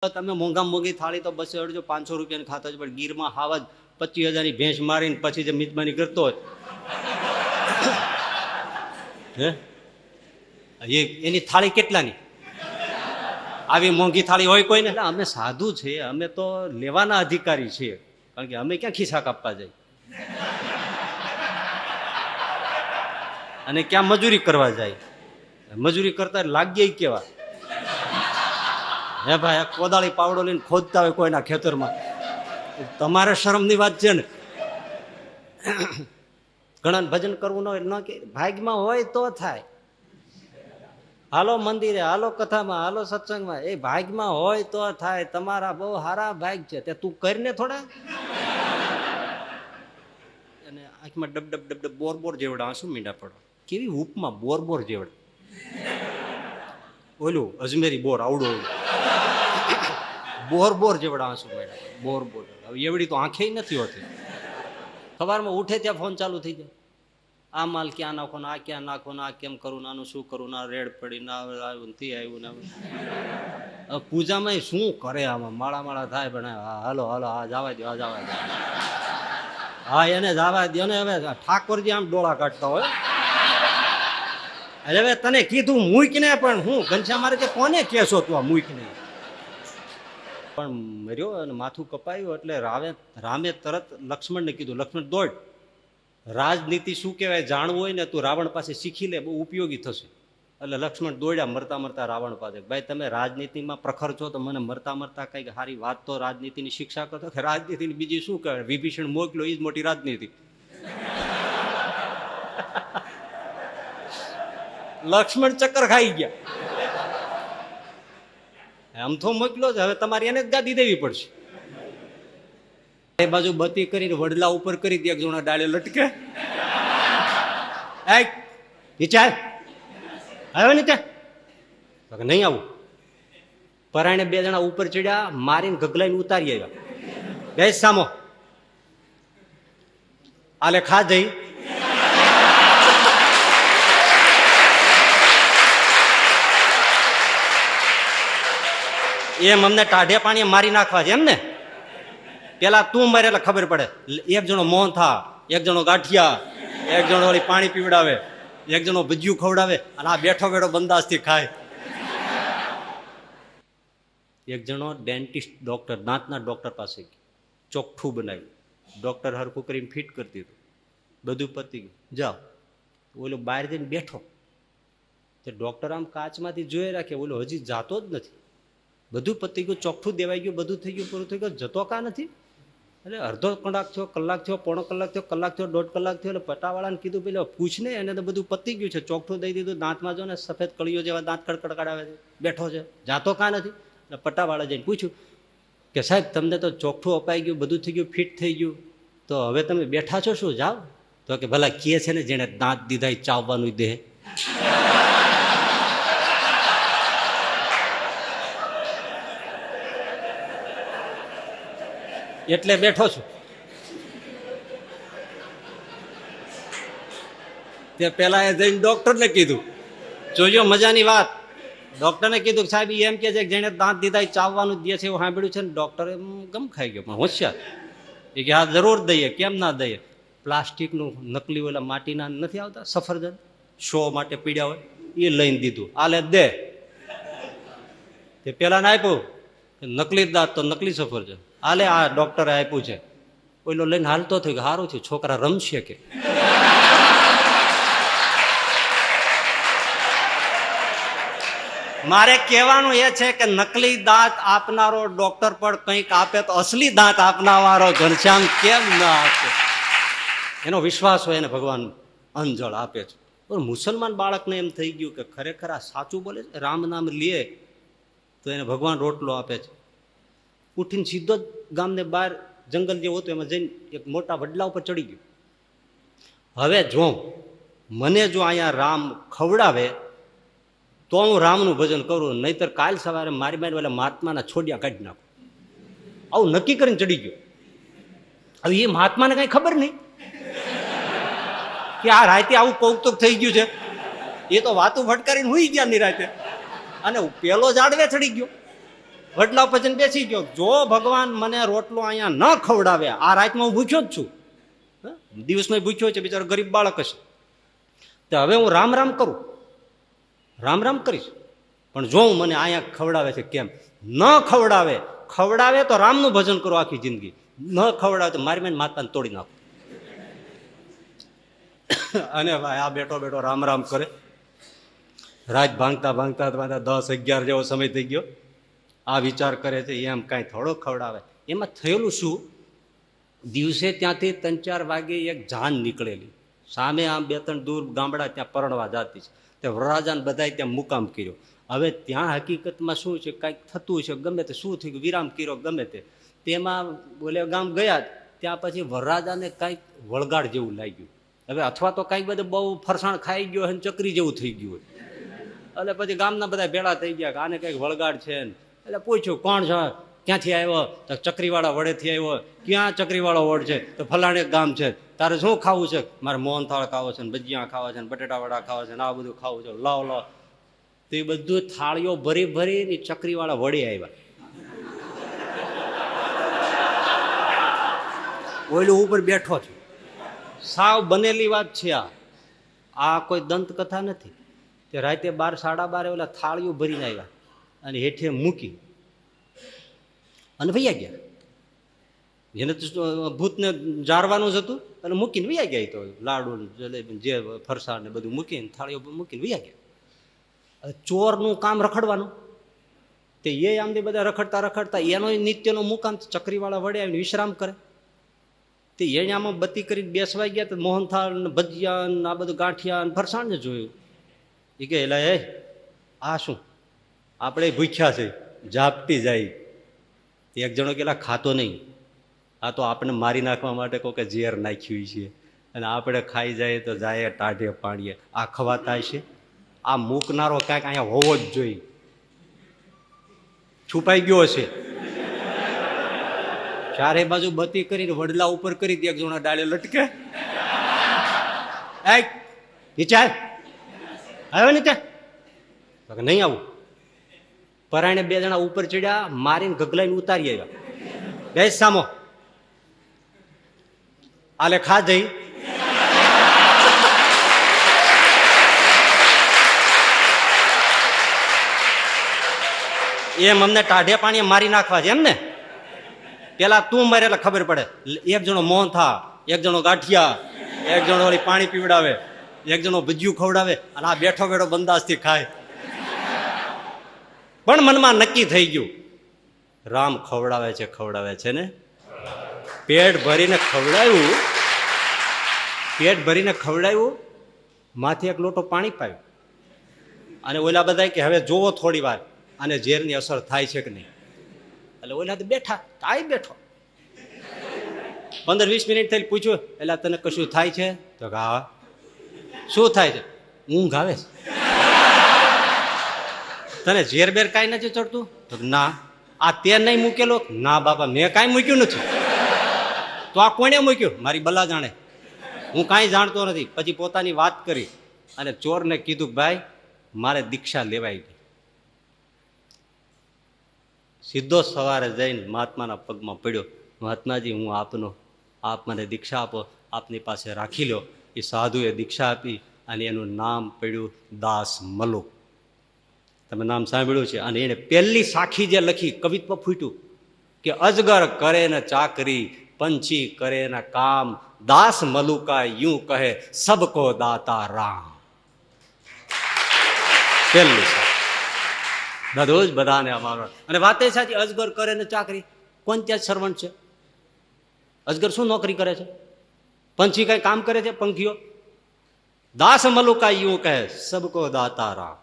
તમે મોંઘી થાળી તો 200 અડજો 500 રૂપિયાની ખાતા જ, પણ ગીરમાં હાવા 25,000ની ભેંસ મારીને પછી જે મિજબાની કરતો હોય હે એની થાળી કેટલાની? આવી મોંઘી થાળી હોય કોઈને? અમે સાધુ છીએ, અમે તો લેવાના અધિકારી છીએ, કારણ કે અમે ક્યાં ખિસ્સા કાપવા જાય અને ક્યાં મજૂરી કરવા જાય? મજૂરી કરતા લાગીએ કેવા? હે ભાઈ, આ કોદાળી પાવડો લઈને ખોદતા હોય કોઈના ખેતરમાં, તમારે શરમની વાત છે ને? ઘણા ભજન કરવું ન હોય, ન કે ભાગ્યમાં હોય તો થાય. હાલો મંદિરે, હાલો કથામાં, હાલો સત્સંગમાં, એ ભાગ્યમાં હોય તો થાય. તમારા બહુ સારા ભાગ છે, તે તું કરીને થોડા. અને આંખમાં ડબ ડબ ડબ ડબ બોર બોર જેવડા આંસુ મીંડા પડો. કેવી ઉપમાં બોર બોર જેવડા. ઓલું અજમેરી બોર આવડો બોર બોર જેવડા આંસુ મીંડા, બોર બોર. હવે એવડી તો આંખે નથી હોતી. સવારમાં ઉઠે ત્યાં ફોન ચાલુ થઈ જાય. આ માલ ક્યાં નાખો ને, આ ક્યાં નાખો ને, આ કેમ કરું ને, આનું શું કરું, ના રેડ પડી ના આવ્યું થી આવ્યું ને. હવે પૂજામાં શું કરે? આમાં માળા માળા થાય, પણ હાલો હાલો આ જવા દો, આ જવા દો, હા એને જવા દો ને. હવે ઠાકોરજી આમ ડોળા કાઢતા હોય. હવે તને કીધું મૂકને, પણ હું ઘનશ્યામ મારે કે કોને કેશો તું આ મૂકને? પણ મર્યો અને માથું કપાયું એટલે રામે તરત લક્ષ્મણને કીધું, લક્ષ્મણ દોડ. રાજનીતિ શું કહેવાય જાણવું હોય ને, તું રાવણ પાસે શીખી લે, બહુ ઉપયોગી થશે. એટલે લક્ષ્મણ દોડ્યા મરતા મરતા રાવણ પાસે. ભાઈ તમે રાજનીતિમાં પ્રખર છો તો મને મરતા મરતા કઈક સારી વાત તો રાજનીતિની શિક્ષા કરતો. કે રાજનીતિની બીજી શું કહેવાય? વિભીષણ મોકલો એ જ મોટી રાજનીતિ. લક્ષ્મણ ચક્કર ખાઈ ગયા. આમ તો મોકલો છે, હવે તમારે એને જ ગાદી દેવી પડશે. એ બાજુ બત્તી કરીને વડલા ઉપર કરી દે, એક જણા ડાળે લટકે. વિચાર આવ્યો ને ત્યાં નહીં આવું. પરાયણે 2 જણા ઉપર ચડ્યા, મારીને ગગલાઈને ઉતારી આવ્યા. બે સામો આલે ખા જઈ. એમ અમને ટાઢે પાણી મારી નાખવા છે એમ ને? પેલા તું મારે એટલે ખબર પડે. એક જણો મોં થા, એક જણો ગાંઠિયા, એક જણો વળી પાણી પીવડાવે, એક જણો ભજીયું ખવડાવે, અને આ બેઠો બેઠો બંદાજથી ખાય. એક જણો ડેન્ટિસ્ટ ડોક્ટર, દાંતના ડોક્ટર પાસે ચોખ્ઠું બનાવ્યું, ડોક્ટર હરખું કરીને ફિટ કરી દીધું, બધું પતી ગયું, જાઓ. ઓલો બહાર જઈને બેઠો, તે ડોક્ટર આમ કાચમાંથી જોઈ રાખે, ઓલો હજી જાતો જ નથી. બધું પતી ગયું, ચોખ્ઠું દેવાઈ ગયું, બધું થઈ ગયું, પૂરું થઈ ગયું, જતો કા નથી? એટલે અડધો કલાક થયો, પોણો કલાક થયો, કલાક થયો, 1.5 કલાક થયો. એટલે પટાવાળાને કીધું પેલો પૂછ ને, એને તો બધું પતી ગયું છે, ચોખ્ઠું દઈ દીધું. દાંતમાં જો ને સફેદ કળીઓ જેવા દાંત કડકડાવે છે, બેઠો છે, જાતો કા નથી? એટલે પટાવાળા જઈને પૂછ્યું કે સાહેબ તમને તો ચોખ્ઠું અપાઈ ગયું, બધું થઈ ગયું, ફિટ થઈ ગયું, તો હવે તમે બેઠા છો શું? જાઓ. તો કે ભલા કહે છે ને જેને દાંત દીધા એ ચાવવાનું દે. એટલે બેઠો છું. તે પેલા એ જઈને ડોક્ટરને કીધું, જોજો મજાની વાત. ડોક્ટરને કીધું કે સાહેબ એમ કે છે કે જેને દાંત દીધા એ ચાવવાનું દે છે, એવું સાંભળ્યું છે ને? ડોક્ટરે ગમ ખાઈ ગયો, પણ હોશિયાર. એ કે હા જરૂર દઈએ, કેમ ના દઈએ. પ્લાસ્ટિકનું નકલી ઓલા માટીના નથી આવતા સફરજન, શો માટે પીડ્યા હોય, એ લઈને દીધું, આલે દે. તે પેલા ને આપ્યું નકલી દાંત તો નકલી સફરજન, આલે આ ડોક્ટરે આપ્યું છે. ઓલો લઈને હાલતો થયો કે સારું થયું છોકરા રમશે કે. મારે કહેવાનું એ છે કે નકલી દાંત આપનારો ડોક્ટર પણ કંઈક આપે તો અસલી દાંત આપનારો ઘનશ્યામ કેમ ના આપે? એનો વિશ્વાસ હોય એને ભગવાન અંજળ આપે છે. પણ મુસલમાન બાળકને એમ થઈ ગયું કે ખરેખર આ સાચું બોલે છે, રામ નામ લે તો એને ભગવાન રોટલો આપે છે. ઉઠીને સીધો જ ગામને બહાર જંગલ જેવું હતું એમાં જઈને એક મોટા વડલા ઉપર ચડી ગયો. હવે જો મને જો અહીંયા રામ ખવડાવે તો હું રામનું ભજન કરું, નહીતર કાલ સવારે મારી ઓલા મહાત્માના છોડિયા કાઢી નાખું. આવું નક્કી કરીને ચડી ગયો. હવે એ મહાત્માને કઈ ખબર નહીં કે આ રાતે આવું કૌતુક થઈ ગયું છે. એ તો વાતું ફટકારીને હુઈ ગયા ની રાતે, અને પેલો ઝાડવે ચડી ગયો. વડલા ઉપર જઈને બેસી ગયો. જો ભગવાન મને રોટલો અહીંયા ન ખવડાવે, આ રાતમાં હું ભૂખ્યો જ છું, દિવસમાં ભૂખ્યો છે, બિચારો ગરીબ બાળક હશે, તો હવે હું રામ રામ કરું, રામ રામ કરીશ, પણ જો હું મને અહીંયા ખવડાવે છે કેમ? ન ખવડાવે, ખવડાવે તો રામનું ભજન કરો આખી જિંદગી, ન ખવડાવે તો મારી માતાને તોડી નાખો. અને ભાઈ આ બેઠો બેઠો રામ રામ કરે. રાત ભાંગતા ભાંગતા 10-11 જેવો સમય થઈ ગયો. આ વિચાર કરે છે એમ કાંઈ થોડો ખવડાવે. એમાં થયેલું શું, દિવસે ત્યાંથી 3-4 વાગે એક જાન નીકળેલી, સામે આમ 2-3 દૂર ગામડા ત્યાં પરણવા જતી છે. તે વરરાજાને બધાય ત્યાં મુકામ કર્યો. હવે ત્યાં હકીકતમાં શું છે, કાંઈક થતું છે, ગમે તે શું થયું, વિરામ કર્યો ગમે તે, તેમાં બોલે ગામ ગયા. ત્યાં પછી વરરાજાને કાંઈક વળગાડ જેવું લાગ્યું. હવે અથવા તો કાંઈક બધું બહુ ફરસાણ ખાઈ ગયો હોય, ચકરી જેવું થઈ ગયું હોય. એટલે પછી ગામના બધા ભેળા થઈ ગયા કે આને કંઈક વળગાડ છે. એટલે પૂછ્યું કોણ છે, ક્યાંથી આવ્યો? તો ચકરીવાળા વડેથી આવ્યો. ક્યાં ચકરીવાળો વડ છે? તો ફલાણે ગામ છે. તારે શું ખાવું છે? મારે મોહનથાળ ખાવો છે, ને ભજીયા ખાવા છે, ને બટેટા વડા ખાવા છે, ને આ બધું ખાવું છે, લાવ લાવ. તો એ બધું થાળીઓ ભરી ભરી ચકરીવાળા વડે આવ્યા. ઓયલું ઉપર બેઠો છે. સાવ બનેલી વાત છે આ કોઈ દંતકથા નથી. તે રાતે 12-12:30 ઓલા થાળીઓ ભરીને આવ્યા અને હેઠે મૂકી અને વૈયા ગયા. એને તો ભૂતને જારવાનું જ હતું અને મૂકીને વૈયા ગયા. તો લાડુ જલેબી જે ફરસાણ ને બધું મૂકીને થાળીઓ મૂકીને વૈયા ગયા. ચોરનું કામ રખડવાનું, તે એ આમથી બધા રખડતા રખડતા એનો નિત્યનો મુકામ ચકરીવાળા વડે આવીને વિશ્રામ કરે. તે એને આમાં બત્તી કરીને બેસવાઈ ગયા. તો મોહનથાળ ને ભજીયા ને આ બધું ગાંઠિયા ને ફરસાણ ને જોયું. એ કે એલા એ આ શું, આપણે ભૂખ્યા છે, ઝાપટી જાય. એક જણો કેલા ખાતો નહીં, આ તો આપણે મારી નાખવા માટે કોઈ ઝેર નાખ્યું છે, અને આપણે ખાઈ જાય તો જાય ટાઢે પાણીએ. આ ખવાતા છે? આ મૂકનારો ક્યાંક અહીંયા હોવો જ જોઈએ, છુપાઈ ગયો હશે. ચારે બાજુ બત્તી કરીને વડલા ઉપર કરી, એક જણા ડાળે લટકે. વિચાર આવ્યો ને ત્યાં નહીં આવું. પરાયણે 2 જણા ઉપર ચડ્યા, મારીને ગગલાઈને ઉતારી આવ્યા. બેસ સામો, આલે ખા જઈ. એમ અમને ટાઢે પાણીએ મારી નાખવા છે એમ ને? પેલા તું મારે એટલે ખબર પડે. એક જણો મોહનથાળ, એક જણો ગાંઠિયા, એક જણો વળી પાણી પીવડાવે, એક જણો ભજીયું ખવડાવે, અને આ બેઠો બેઠો બંદાસથી ખાય. પણ મનમાં નક્કી થઈ ગયું, રામ ખવડાવે છે ને. પેટ ભરીને ખવડાવ્યું, પેટ ભરીને ખવડાવ્યું, માથે એક લોટો પાણી પાયું. અને ઓલા બધા કે હવે જોવો થોડી વાર આને ઝેરની અસર થાય છે કે નહીં. એટલે ઓલા તો બેઠા, આય બેઠો. 15-20 મિનિટ થઈ પૂછ્યું, એટલે તને કશું થાય છે? તો હા. શું થાય છે? ઊંઘ આવે છે. તને ઝેર બેર કાંઈ નથી ચડતું? તો ના. આ તે નહીં મૂકેલો? ના બાપા, મેં કાંઈ મૂક્યું નથી. તો આ કોને મૂક્યું? મારી બલા જાણે, હું કાંઈ જાણતો નથી. પછી પોતાની વાત કરી અને ચોરને કીધું, ભાઈ મારે દીક્ષા લેવાઈ ગઈ. સીધો સવારે જઈને મહાત્માના પગમાં પડ્યો, મહાત્માજી હું આપનો, આપ મને દીક્ષા આપો, આપની પાસે રાખી લો. એ સાધુએ દીક્ષા આપી અને એનું નામ પડ્યું દાસ મલુક. તમે નામ સાંભળ્યું છે. અને એને પહેલી સાખી જે લખી, કવિત્વ ફૂટ્યું કે અજગર કરે ને ચાકરી, પંછી કરે ને કામ, દાસ મલુકા યું કહે સબકો દાતા રામ. પહેલી બધું જ બધાને અમારો. અને વાત એ સાચી, અજગર કરે ને ચાકરી, કોણ ત્યાં સર્વન્ટ છે? અજગર શું નોકરી કરે છે? પંછી કઈ કામ કરે છે? પંખીઓ. દાસ મલુકા યું કહે સબકો દાતા રામ.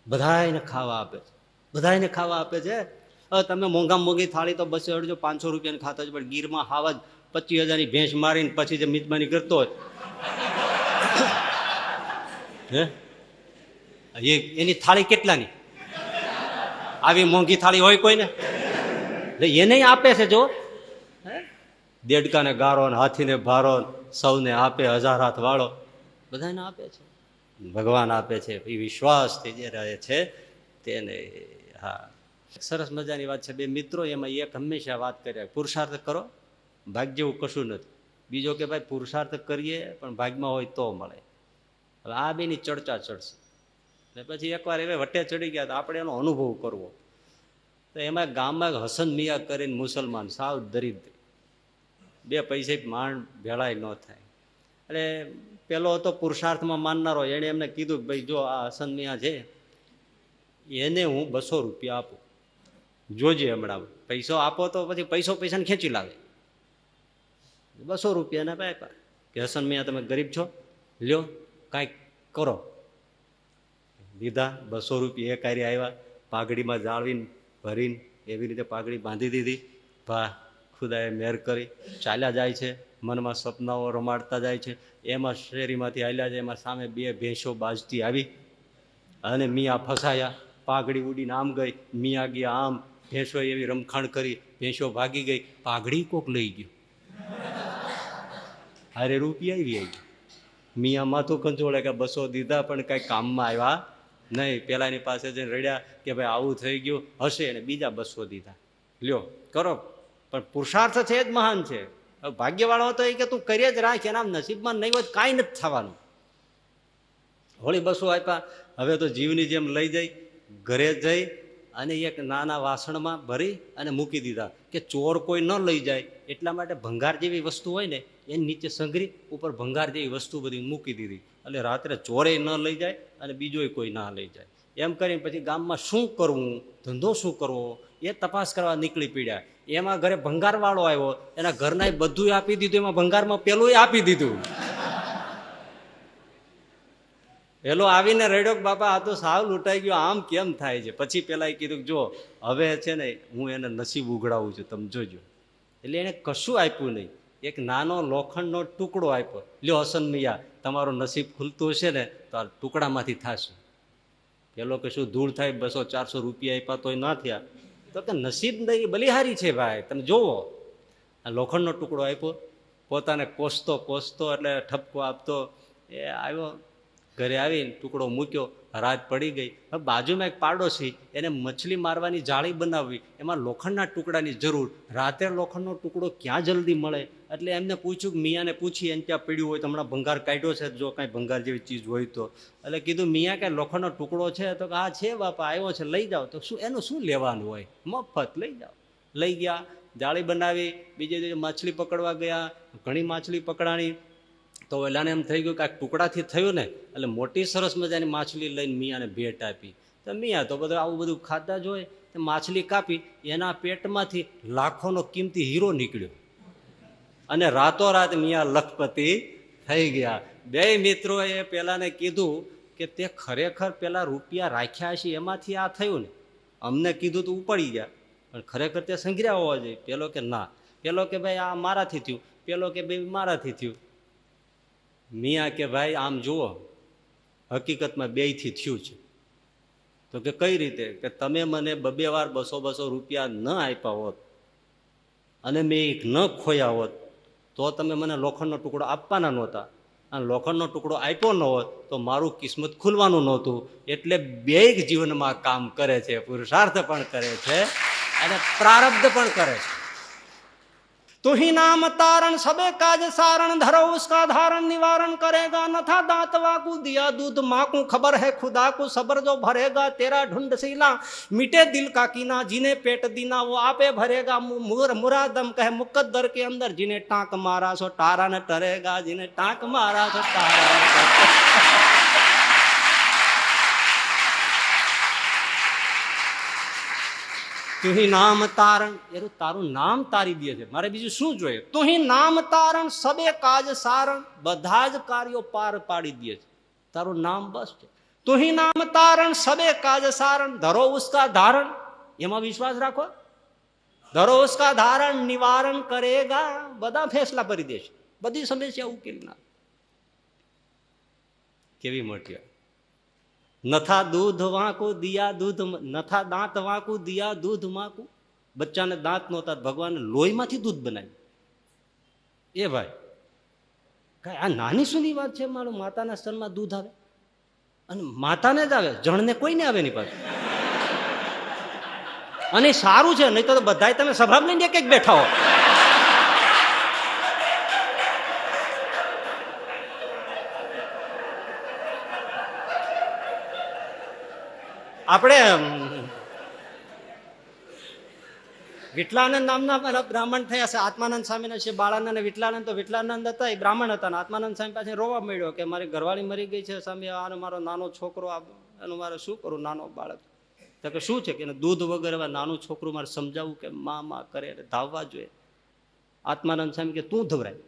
બધાને ખાવા આપે છે, બધાને ખાવા આપે છે. હવે તમે મોંઘી થાળી તો 200 500 રૂપિયાની ખાતા જ, પણ ગીરમાં હાવા 25,000ની ભેંસ મારીને પછી જે મિજબાની કરતો હોય હે, એની થાળી કેટલાની? આવી મોંઘી થાળી હોય કોઈને? એને આપે છે. જો દેડકાને ગારો, હાથીને ભારો, સૌને આપે, 1000 હાથ વાળો, બધાને આપે છે. ભગવાન આપે છે. એ વિશ્વાસથી જે રહે છે તેને. હા, સરસ મજાની વાત છે. બે મિત્રો, એમાં એક હંમેશા વાત કરે પુરુષાર્થ કરો, ભાગ્ય જેવું કશું નથી. બીજો કે ભાઈ પુરુષાર્થ કરીએ પણ ભાગમાં હોય તો મળે. હવે આ બેની ચર્ચા ચડશે. ને પછી એકવાર એ વટે ચડી ગયા તો આપણે એનો અનુભવ કરવો. તો એમાં ગામમાં હસન મિયા કરીને મુસલમાન, સાવ દરિદ્ર, બે પૈસે માંડ ભેળાય ન થાય. એટલે પેલો હતો પુરુષાર્થમાં માનનારો, એણે એમને કીધું કે ભાઈ જો આ હસન મિયા છે એને હું 200 રૂપિયા આપું, જોજે હમણાં પૈસો આપો તો પછી પૈસાને ખેંચી લાવે. 200 રૂપિયાના આપ્યા કે હસન મિયા તમે ગરીબ છો, લ્યો કાંઈક કરો. લીધા 200 રૂપિયા. એ કાર્ય આવ્યા, પાઘડીમાં જાળવીને ભરીને એવી રીતે પાઘડી બાંધી દીધી. ભા ખુદાએ મહેર કરી, ચાલ્યા જાય છે, મનમાં સપનાઓ રમાડતા જાય છે. એમાં શેરીમાંથી હાલ્યા જાય, એમાં સામે 2 ભેંસો બાજતી આવી અને મિયા ફસાયા. પાઘડી ઉડીને આમ ગઈ, મિયા ગયા આમ, ભેંસો એવી રમખાણ કરી, ભેંસો ભાગી ગઈ, પાઘડી કોક લઈ ગયું. અરે રૂપિયા આવી ગઈ. મિયા માથું કંચોળે કે 200 દીધા પણ કઈ કામમાં આવ્યા નહીં. પેલાની પાસે જઈને રડ્યા કે ભાઈ આવું થઈ ગયું હશે, અને બીજા 200 દીધા. લ્યો કરો, પણ પુરુષાર્થ છે જ મહાન છે. ભાગ્યવાળો હતો એ કે તું કરી જ રાખ, એના નસીબમાં નહીં હોય કાંઈ નથી થવાનું. હોળી 200 આપ્યા. હવે તો જીવની જેમ લઈ જઈ ઘરે જઈ અને એક નાના વાસણમાં ભરી અને મૂકી દીધા કે ચોર કોઈ ન લઈ જાય એટલા માટે ભંગાર જેવી વસ્તુ હોય ને એની નીચે સંઘરી ઉપર ભંગાર જેવી વસ્તુ બધી મૂકી દીધી. એટલે રાત્રે ચોરે ન લઈ જાય અને બીજોય કોઈ ના લઈ જાય. એમ કરીને પછી ગામમાં શું કરવું, ધંધો શું કરવો એ તપાસ કરવા નીકળી પડ્યા. એમાં ઘરે ભંગારવાળો આવ્યો, એના ઘરના બધું આપી દીધું, એમાં ભંગારમાં પેલું આપી દીધું. પેલો આવીને રડ્યો કે બાપા આ તો સાવ લૂંટાઈ ગયો, આમ કેમ થાય છે. પછી પેલા કીધું જો હવે છે ને હું એને નસીબ ઉઘડાવું છું, તમે જોજો. એટલે એને કશું આપ્યું નહીં, એક નાનો લોખંડનો ટુકડો આપ્યો. લ્યો હસન મિયા તમારું નસીબ ખુલતું હશે ને તો આ ટુકડામાંથી થશે. પેલો કે શું ધૂળ થાય, 200-400 રૂપિયા આપ્યા તોય ના થયા. તો કે નસીબ નહીં બલિહારી છે ભાઈ, તમે જોવો. આ લોખંડનો ટુકડો આપ્યો, પોતાને કોસતો એટલે ઠપકો આપતો એ આવ્યો. ઘરે આવીને ટુકડો મૂક્યો, રાત પડી ગઈ. હવે બાજુમાં એક પાડોશી, એને મછલી મારવાની જાળી બનાવવી, એમાં લોખંડના ટુકડાની જરૂર. રાતે લોખંડનો ટુકડો ક્યાં જલ્દી મળે, એટલે એમને પૂછ્યું કે મિયાને પૂછી એને ત્યાં પડ્યું હોય તો હમણાં ભંગાર કાઢ્યો છે, જો કાંઈ ભંગાર જેવી ચીજ હોય તો. એટલે કીધું મિયા કે લોખંડનો ટુકડો છે, તો કે હા છે બાપા આવ્યો છે લઈ જાઓ. તો શું એનું શું લેવાનું હોય, મફત લઈ જાઓ. લઈ ગયા, જાળી બનાવી, બીજે દિવસે માછલી પકડવા ગયા, ઘણી માછલી પકડાણી. તો ઓલાને એમ થઈ ગયું કે આ ટુકડાથી થયું ને, એટલે મોટી સરસ મજાની માછલી લઈને મિયાને ભેટ આપી. તો મિયા તો બધું આવું બધું ખાતા જ હોય, માછલી કાપી, એના પેટમાંથી લાખોનો કિંમતી હીરો નીકળ્યો અને રાતોરાત મિયા લખપતિ થઈ ગયા. બે મિત્રોએ પેલાને કીધું કે તે ખરેખર પેલા રૂપિયા રાખ્યા છે એમાંથી આ થયું ને, અમને કીધું તો ઉપાડી ગયા, પણ ખરેખર તે સંઘર્યા હોવા જોઈએ. પેલો કે ના, પેલો કે ભાઈ આ મારાથી થયું, પેલો કે ભાઈ મારાથી થયું. મિયા કે ભાઈ આમ જુઓ, હકીકતમાં બેયથી થયું છે. તો કે કઈ રીતે, કે તમે મને 2 વાર 200 રૂપિયા ન આપ્યા હોત અને મેં એક ન ખોયા હોત તો તમે મને લોખંડનો ટુકડો આપવાના નહોતા, અને લોખંડનો ટુકડો આપ્યો ન હોત તો મારું કિસ્મત ખુલવાનું નહોતું. એટલે બેય જીવનમાં કામ કરે છે, પુરુષાર્થ પણ કરે છે અને પ્રારબ્ધ પણ કરે છે. તું ही नाम तारण सबे काज सारण धरो उसका धारण निवारण करेगा नथा दांत वाकू दिया दूध माँ को खबर है खुदा को सबर जो भरेगा तेरा ढूंढ सीला मिटे दिल का कीना जिन्हें पेट दीना वो आपे भरेगा मुरादम कहे मुकद्दर के अंदर जिन्हें टांक मारा सो टारा न टरेगा जिन्हें टांक मारा सो टारा न टरेगा. તું નામ તારણ, એનું તારું નામ તારી દે છે, મારે બીજું શું જોઈએ. તું નામ તારણ સબે કાજ સારણ, બધા જ કાર્યો પાર પાડી દે છે, તારું નામ બસ છે. તું નામ તારણ સબે કાજ સારણ ધરો ઉસકા ધારણ, એમાં વિશ્વાસ રાખો. ધરો ઉસકા ધારણ નિવારણ કરેગા, બધા ફેસલા કરી દે છે, બધી સમસ્યા ઉકેલી નાખે. કેવી મોટી નથા દૂધ વાંકુ દિયા દૂધ, નથા દાંત વાંકુ દિયા દૂધ માકુ. બચ્ચાને દાંત નહોતા, ભગવાને લોહીમાંથી દૂધ બનાવ્યું. એ ભાઈ કઈ આ નાની સુની વાત છે, મારું માતાના સ્તનમાં દૂધ આવે, અને માતાને જ આવે, જણને કોઈને આવે નહીં પાછું. અને સારું છે, નહીં તો બધાય તમે સભા લઈને એક બેઠા હો. આપણે વિઠલાનંદ નામના બ્રાહ્મણ થયા છે, આત્માનંદ સ્વામીના છે બાળાનંદ અને વિઠલાનંદ. તો વિઠલાનંદ હતા એ બ્રાહ્મણ હતા, આત્માનંદ સ્વામી પાસે રોવા મળ્યો કે મારી ઘરવાળી મરી ગઈ છે સ્વામી, આનો મારો નાનો છોકરો, એનું મારે શું કરું, નાનો બાળક. તો કે શું છે કે દૂધ વગર નાનું છોકરું મારે સમજાવવું કે માં કરે એટલે ધાવવા જોઈએ. આત્માનંદ સ્વામી કે તું ધવરાય,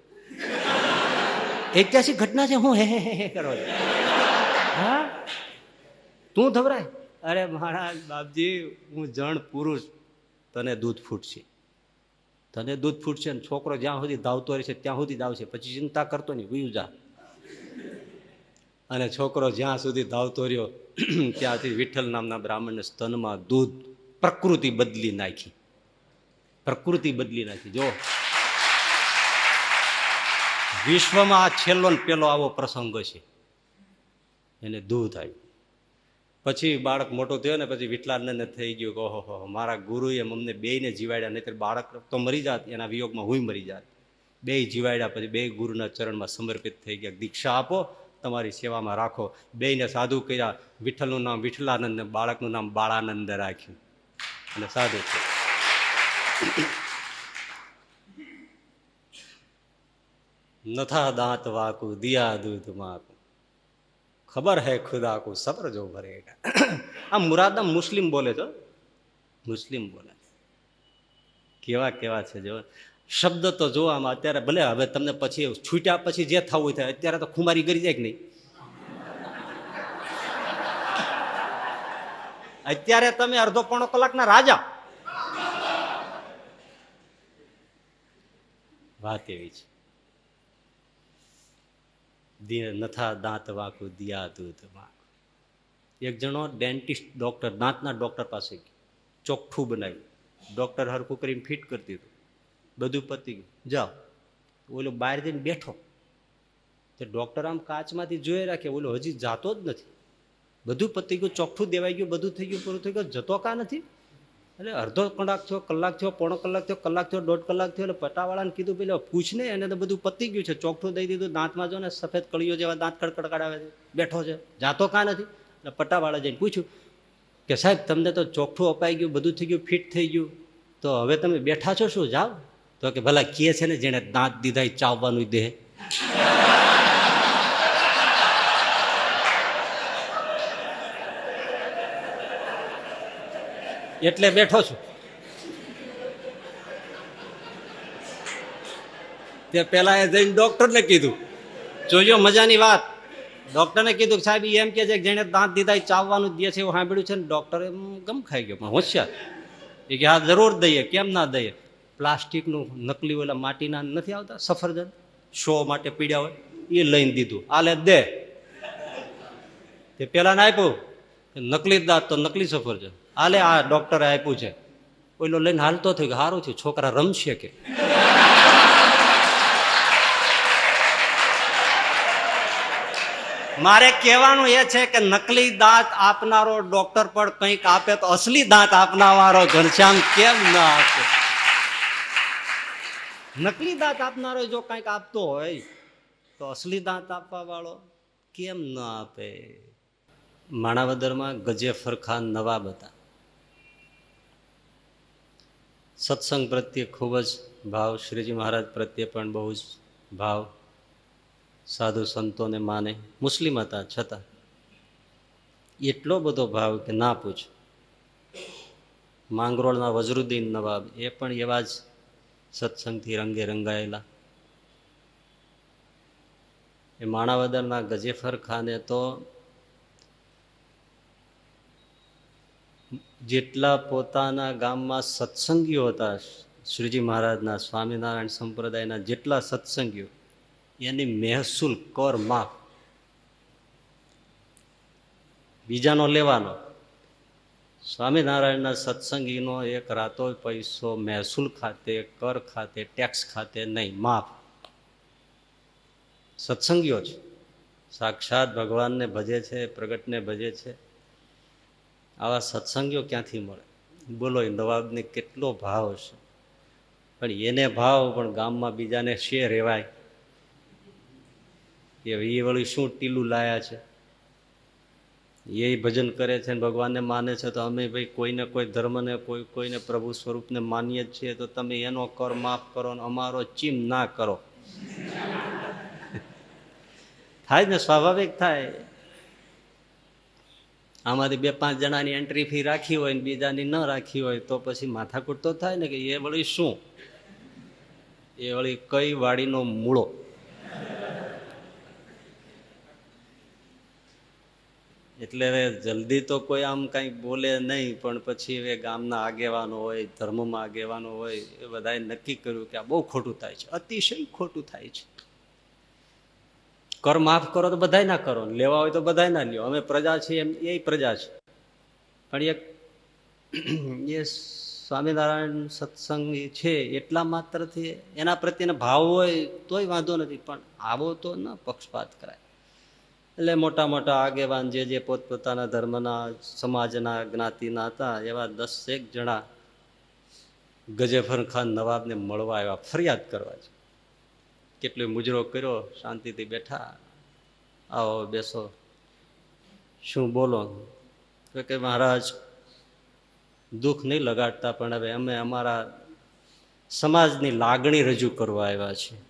ઐતિહાસિક ઘટના છે, હું હે કરવા દે, હા તું ધવરાય. અરે મહારાજ બાપજી, હું જણ પુરુષ, તને દૂધ ફૂટશે, તને દૂધ ફૂટશે ને છોકરો જ્યાં સુધી ધાવતો રહેશે ત્યાં સુધી જ આવશે, પછી ચિંતા કરતો નહીં, વયું જા. અને છોકરો જ્યાં સુધી ધાવતો રહ્યો ત્યાંથી વિઠ્ઠલ નામના બ્રાહ્મણને સ્તનમાં દૂધ, પ્રકૃતિ બદલી નાખી, પ્રકૃતિ બદલી નાખી. જો વિશ્વમાં આ છેલ્લો ને પેલો આવો પ્રસંગ છે, એને દૂધ આવ્યું. પછી બાળક મોટો થયો ને પછી વિઠલાનંદને થઈ ગયું કે ઓહો, મારા ગુરુએ અમને બેયને જીવાડ્યા, નહીં બાળક તો મરી જાત, એના વિયોગમાં હું મરી જાત. બે જીવાડ્યા, પછી બે ગુરુના ચરણમાં સમર્પિત થઈ ગયા, દીક્ષા આપો, તમારી સેવામાં રાખો. બેયને સાધુ કર્યા, વિઠ્ઠલનું નામ વિઠલાનંદ ને બાળકનું નામ બાળાનંદ રાખ્યું અને સાધુ થયું. નથા દાંત વાકુ દિયા દૂધ માકુ, ખબર હૈ ખુદા કો સબર જો ભરેગા. આ મુરાદમ મુસ્લિમ બોલે છે, મુસ્લિમ બોલે, કેવા કેવા છે જો શબ્દ. તો જો આમાં અત્યારે ભલે હવે તમને પછી છૂટ્યા પછી જે થવું થાય, અત્યારે તો ખુમારી કરી જાય કે નહીં. અત્યારે તમે અડધો પોણો કલાકના રાજા. વાત એવી છે, નથા દાંત વાકુ દિયા દૂધ માકુ. એક જણો ડેન્ટિસ્ટ ડોક્ટર, દાંતના ડોક્ટર પાસે ગયો, ચોખ્ઠું બનાવ્યું, ડોક્ટર હરખું કરીને ફિટ કરી દીધું, બધું પતી ગયું, જાઓ. ઓલો બહાર જઈને બેઠો, તો ડોક્ટર આમ કાચમાંથી જોઈ રાખે, ઓલો હજી જાતો જ નથી. બધું પતી ગયું, ચોખ્ઠું દેવાઈ ગયું, બધું થઈ ગયું, પૂરું થઈ ગયું, જતો કા નથી. એટલે અડધો કલાક થયો, પોણો કલાક થયો, કલાક થયો, દોઢ કલાક થયો. એટલે પટાવાળાને કીધું પેલો પૂછ ને, એને તો બધું પતી ગયું છે, ચોખ્ઠું દઈ દીધું, દાંતમાં જો ને સફેદ કળીઓ જેવા દાંત કડકડાવે છે, બેઠો છે, જાતો કા નથી. એટલે પટાવાળા જઈને પૂછ્યું કે સાહેબ તમને તો ચોખ્ઠું અપાઈ ગયું, બધું થઈ ગયું, ફિટ થઈ ગયું, તો હવે તમે બેઠા છો શું, જાઓ. તો કે ભલા કહે છે ને જેને દાંત દીધા એ ચાવવાનું દે. એટલે બેઠો છું. તે પેલા એ જઈને ડોક્ટરને કીધું, જોજો મજાની વાત. ડોક્ટરને કીધું કે સાહેબ એમ કે છે કે જેને દાંત દીધા એ ચાવવાનું દે છે, એવું સાંભળ્યું છે ને. ડોક્ટરે ગમ ખાઈ ગયો, પણ હોશિયાર. એ કે હા જરૂર દઈએ, કેમ ના દઈએ. પ્લાસ્ટિકનું નકલી ઓલા માટીના નથી આવતા સફરજન, શો માટે પીડ્યા હોય, એ લઈને દીધું, આલે દે. તે પેલા ને આપ્યું નકલી દાંત તો નકલી સફરજન, આલે આ ડોક્ટરે આપ્યું છે. ઓલો લઈને હાલતો થયો કે સારું થયું, છોકરા રમશે કે. મારે કહેવાનું એ છે કે નકલી દાંત આપનારો ડોક્ટર પણ કંઈક આપે તો અસલી દાંત આપનારો ઘનશ્યામ કેમ ના આપે. નકલી દાંત આપનારો જો કંઈક આપતો હોય તો અસલી દાંત આપવા વાળો કેમ ના આપે. માણાવદરમાં ગજેફર ખાન નવાબ હતા. સત્સંગ પ્રત્યે ખૂબ જ ભાવ, શ્રીજી મહારાજ પ્રત્યે પણ બહુ જ ભાવ, સાધુ સંતોને માને, મુસ્લિમ હતા છતાં એટલો બધો ભાવ કે ના પૂછો. માંગરોળના વજરુદ્દીન નવાબ એ પણ એવા જ સત્સંગથી રંગે રંગાયેલા. એ માણાવદરના ગજેફર ખાને તો જેટલા પોતાના ગામમાં સત્સંગીઓ હતા, શ્રીજી મહારાજના, સ્વામિનારાયણ સંપ્રદાયના જેટલા સત્સંગીઓ, એની મહેસૂલ કર માફ, બીજાનો લેવાનો. સ્વામિનારાયણના સત્સંગીનો એક રાતો પૈસો મહેસૂલ ખાતે, કર ખાતે, ટેક્સ ખાતે નહીં, માફ. સત્સંગીઓ છે, સાક્ષાત ભગવાનને ભજે છે, પ્રગટને ભજે છે. આવા સત્સંગીઓ ક્યાંથી મળે? બોલો એ નવાબને કેટલો ભાવ હશે, પણ એને ભાવ પણ ગામમાં બીજાને શે રેવાય કે એ વળી શું ટીલું લાયા છે, એ ભજન કરે છે ને ભગવાનને માને છે, તો અમે ભાઈ કોઈને કોઈ ધર્મને કોઈને પ્રભુ સ્વરૂપને માનીએ જ છીએ, તો તમે એનો કર માફ કરો ને અમારો ચીમ ના કરો. થાય ને, સ્વાભાવિક થાય. આમાંથી 2-5 જણાની એન્ટ્રી ફી રાખી હોય ને બીજાની ન રાખી હોય તો પછી માથાકૂટ તો થાય ને કે એ વળી શું, એ વળી કઈ વાડીનો મૂળો. એટલે હવે જલ્દી તો કોઈ આમ કઈ બોલે નહીં, પણ પછી હવે ગામના આગેવાનો હોય, ધર્મમાં આગેવાનો હોય, એ બધાએ નક્કી કર્યું કે આ બહુ ખોટું થાય છે, અતિશય ખોટું થાય છે. કર માફ કરો તો બધાય ના કરો, લેવા હોય તો બધાય ના લ્યો. અમે પ્રજા છીએ એમ એ પ્રજા છે, પણ એ સ્વામિનારાયણ સત્સંગ છે એટલા માત્રથી એના પ્રત્યેનો ભાવ હોય તોય વાંધો નથી, પણ આવો તો ન પક્ષપાત કરાય. એટલે મોટા મોટા આગેવાન જે પોતપોતાના ધર્મના, સમાજના, જ્ઞાતિના હતા, એવા 10 જણા ગજેફર ખાન નવાબને મળવા આવ્યા, ફરિયાદ કરવા છે. કેટલો મુજરો કર્યો, શાંતિથી બેઠા, આવો બેસો, શું બોલો? કે મહારાજ દુઃખ નહીં લગાડતા, પણ હવે અમે અમારા સમાજની લાગણી રજૂ કરવા આવ્યા છીએ.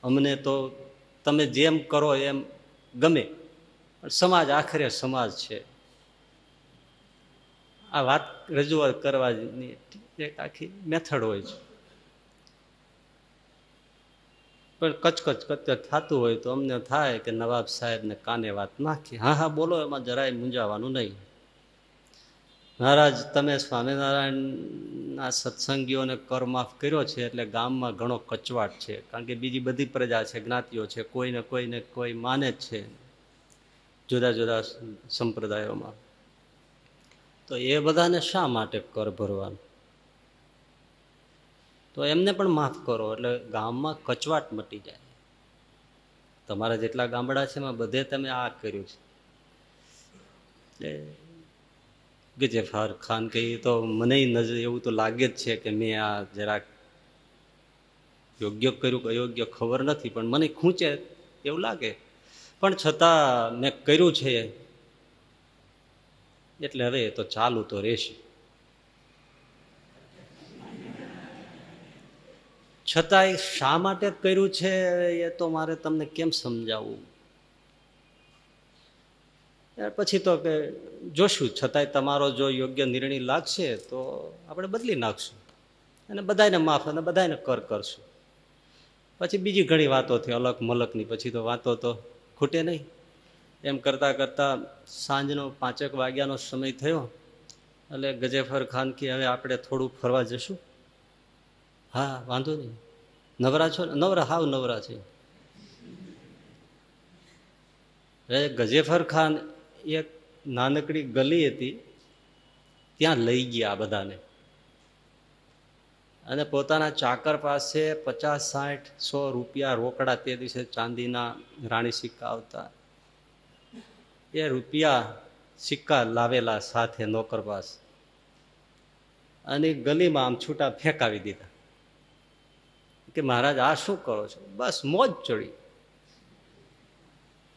અમને તો તમે જેમ કરો એમ ગમે, પણ સમાજ આખરે સમાજ છે. આ વાત રજૂઆત કરવાની એક આખી મેથડ હોય છે, પણ કચકચ થતું હોય તો અમને થાય કે નવાબ સાહેબને કાને વાત નાખી. હા હા બોલો, એમાં જરાય મૂંઝાવાનું નહીં. મહારાજ તમે સ્વામિનારાયણના સત્સંગીઓને કર માફ કર્યો છે એટલે ગામમાં ઘણો કચવાટ છે, કારણ કે બીજી બધી પ્રજા છે, જ્ઞાતિઓ છે, કોઈને કોઈ માને જ છે જુદા જુદા સંપ્રદાયોમાં. તો એ બધાને શા માટે કર ભરવાનું? તો એમને પણ માફ કરો એટલે ગામમાં કચવાટ મટી જાય. તમારા જેટલા ગામડા છે એમાં બધે તમે આ કર્યું છે. ગજેફર ખાન કે તો મને નજર એવું તો લાગે જ છે કે મેં આ જરાક યોગ્ય કર્યું કે અયોગ્ય ખબર નથી, પણ મને ખૂંચે એવું લાગે, પણ છતાં મેં કર્યું છે એટલે હવે તો ચાલુ તો રહેશે. છતાંય શા માટે કર્યું છે એ તો મારે તમને કેમ સમજાવવું? પછી તો કે જોશું, છતાંય તમારો જો યોગ્ય નિર્ણય લાગશે તો આપણે બદલી નાખશું અને બધાને માફ અને બધાને કર કરશું. પછી બીજી ઘણી વાતો થઈ અલગ મલકની, પછી તો વાતો તો ખૂટે નહીં. એમ કરતાં કરતાં સાંજનો 5 વાગ્યાનો સમય થયો એટલે ગજેફર ખાન કે હવે આપણે થોડું ફરવા જશું. હા વાંધો નહીં, નવરા છો? નવરા, હાવ નવરા છે. ગજેફર ખાન એક નાનકડી ગલી હતી ત્યાં લઈ ગયા બધાને, અને પોતાના ચાકર પાસે 50-60-100 રૂપિયા રોકડા, તે દિવસે ચાંદીના રાણી સિક્કા આવતા, એ રૂપિયા સિક્કા લાવેલા સાથે નોકર પાસે, અને ગલીમાં આમ છૂટા ફેંકાવી દીધા કે મહારાજ આ શું કરો છો? બસ મોજ ચડી,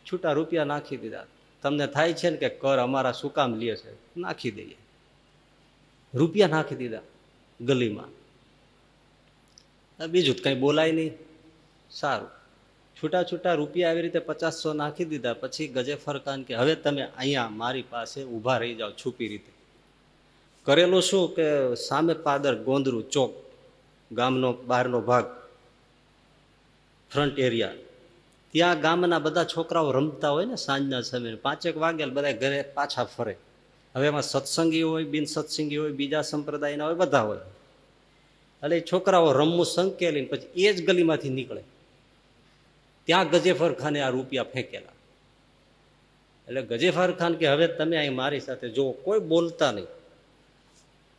છૂટા રૂપિયા નાખી દીધા. તમને થાય છે ને કે કર અમારા શું કામ લે છે, નાખી દઈએ. રૂપિયા નાખી દીધા ગલીમાં, બીજું કઈ બોલાય નહીં. સારું, છૂટા છૂટા રૂપિયા આવી રીતે 50-100 નાખી દીધા. પછી ગજેફર ખાન કે હવે તમે અહીંયા મારી પાસે ઊભા રહી જાઓ છુપી રીતે. કરેલું શું કે સામે પાદર ગોંદરું ચોક, ગામનો બહારનો ભાગ, ફ્રન્ટ એરિયા, ત્યાં ગામના બધા છોકરાઓ રમતા હોય ને સાંજના સમયે 5 વાગે બધા ઘરે પાછા ફરે. હવે એમાં સત્સંગી હોય, બિન સત્સંગી હોય, બીજા સંપ્રદાયના હોય, બધા હોય. એટલે છોકરાઓ રમવું સંકેલીને પછી એ જ ગલીમાંથી નીકળે, ત્યાં ગજેફર ખાને આ રૂપિયા ફેંકેલા. એટલે ગજેફર ખાન કે હવે તમે અહીં મારી સાથે જો, કોઈ બોલતા નહીં.